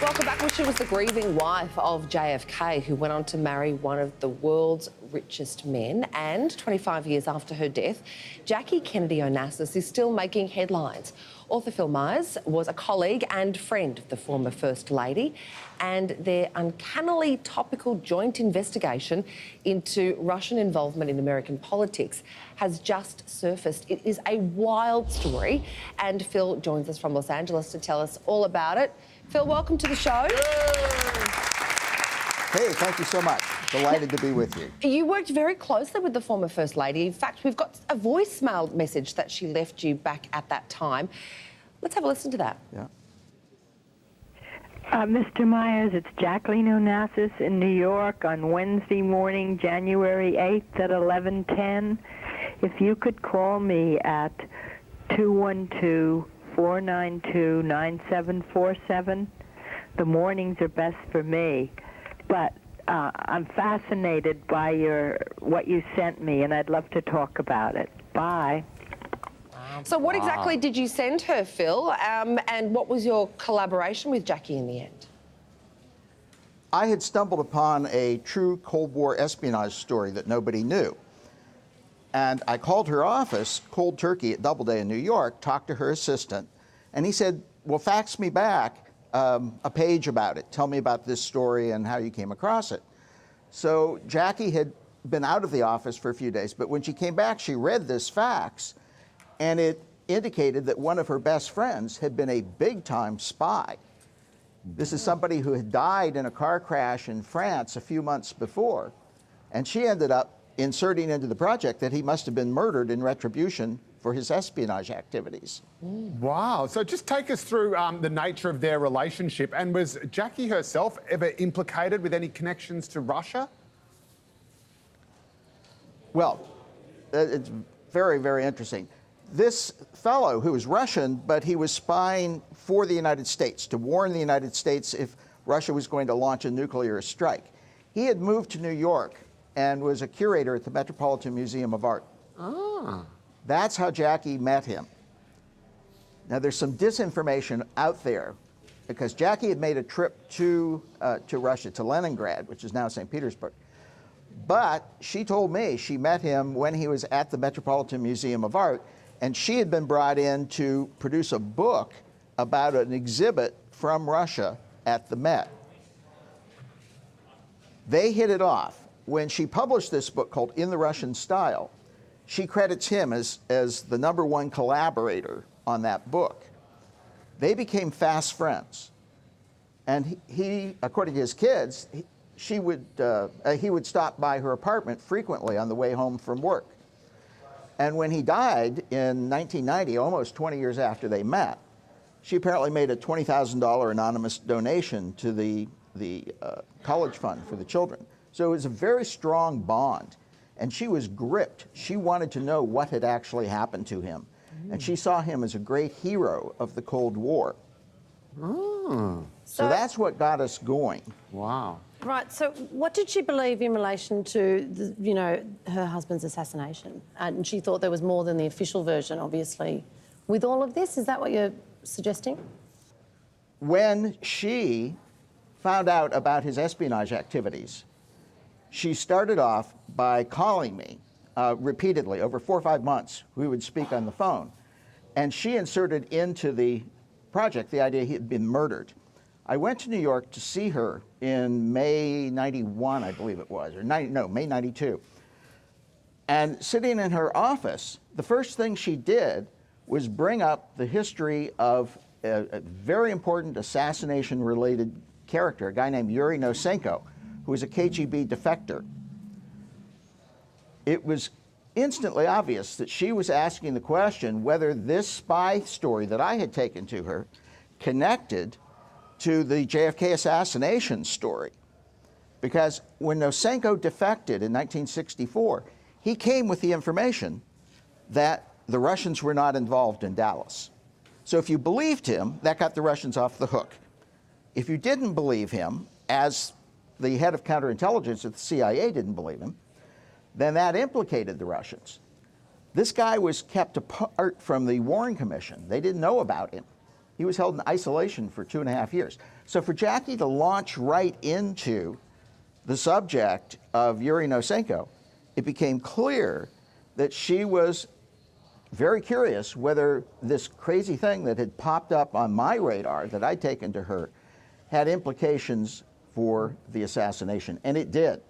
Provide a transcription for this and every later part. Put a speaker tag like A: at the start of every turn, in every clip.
A: Welcome back. Well, she was the grieving wife of JFK, who went on to marry one of the world's richest men. And 25 years after her death, Jackie Kennedy-Onassis is still making headlines. Author Phil Myers was a colleague and friend of the former First Lady, and their uncannily topical joint investigation into Russian involvement in American politics has just surfaced. It is a wild story, and Phil joins us from Los Angeles to tell us all about it. Phil, welcome to the show.
B: Hey, thank you so much. Delighted to be with you.
A: You worked very closely with the former First Lady. In fact, we've got a voicemail message that she left you back at that time. Let's have a listen to that.
B: Yeah.
C: Mr. Myers, it's Jackie-Onassis in New York on Wednesday morning, January 8th at 11:10. If you could call me at 212-492-9747. The mornings are best for me, but I'm fascinated by what you sent me, and I'd love to talk about it. Bye.
A: So what exactly did you send her, Phil, and what was your collaboration with Jackie in the end?
B: I had stumbled upon a true Cold War espionage story that nobody knew. And I called her office, cold turkey at Doubleday in New York, talked to her assistant, and he said, well, fax me back a page about it. Tell me about this story and how you came across it. So Jackie had been out of the office for a few days, but when she came back, she read this fax, and it indicated that one of her best friends had been a big-time spy. This is somebody who had died in a car crash in France a few months before, and she ended up inserting into the project that he must have been murdered in retribution for his espionage activities.
D: Wow. So just take us through the nature of their relationship. And was Jackie herself ever implicated with any connections to Russia?
B: Well, it's very, very interesting. This fellow, who was Russian, but he was spying for the United States to warn the United States if Russia was going to launch a nuclear strike. He had moved to New York and was a curator at the Metropolitan Museum of Art.
D: Ah.
B: That's how Jackie met him. Now, there's some disinformation out there because Jackie had made a trip to Russia, to Leningrad, which is now St. Petersburg. But she told me she met him when he was at the Metropolitan Museum of Art, and she had been brought in to produce a book about an exhibit from Russia at the Met. They hit it off. When she published this book called In the Russian Style, she credits him as the _1 collaborator on that book. They became fast friends. And he, according to his kids, he would stop by her apartment frequently on the way home from work. And when he died in 1990, almost 20 years after they met, she apparently made a $20,000 anonymous donation to the college fund for the children. So it was a very strong bond, and she was gripped. She wanted to know what had actually happened to him, and she saw him as a great hero of the Cold War.
D: Oh.
B: So that's what got us going.
D: Wow.
E: Right, so what did she believe in relation to, her husband's assassination? And she thought there was more than the official version, obviously, with all of this? Is that what you're suggesting?
B: When she found out about his espionage activities, she started off by calling me repeatedly. Over 4 or 5 months, we would speak on the phone. And she inserted into the project the idea he had been murdered. I went to New York to see her in May 91, I believe it was, or May 92. And sitting in her office, the first thing she did was bring up the history of a very important assassination-related character, a guy named Yuri Nosenko, who was a KGB defector. It was instantly obvious that she was asking the question whether this spy story that I had taken to her connected to the JFK assassination story. Because when Nosenko defected in 1964, he came with the information that the Russians were not involved in Dallas. So if you believed him, that got the Russians off the hook. If you didn't believe him, as the head of counterintelligence at the CIA didn't believe him, then that implicated the Russians. This guy was kept apart from the Warren Commission. They didn't know about him. He was held in isolation for 2.5 years. So for Jackie to launch right into the subject of Yuri Nosenko, it became clear that she was very curious whether this crazy thing that had popped up on my radar that I'd taken to her had implications for the assassination, and it did.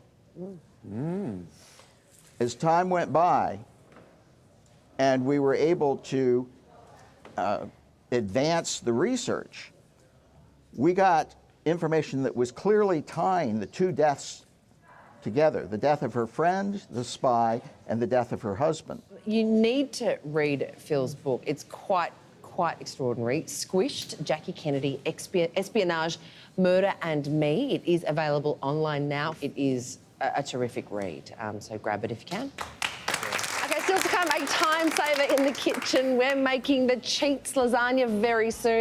B: As time went by and we were able to advance the research, we got information that was clearly tying the two deaths together, the death of her friend, the spy, and the death of her husband.
A: You need to read Phil's book. It's quite extraordinary. Squished, Jackie Kennedy, Espionage, Murder and Me. It is available online now. It is a terrific read, so grab it if you can. Okay, still to come, a time saver in the kitchen. We're making the Cheats lasagna very soon.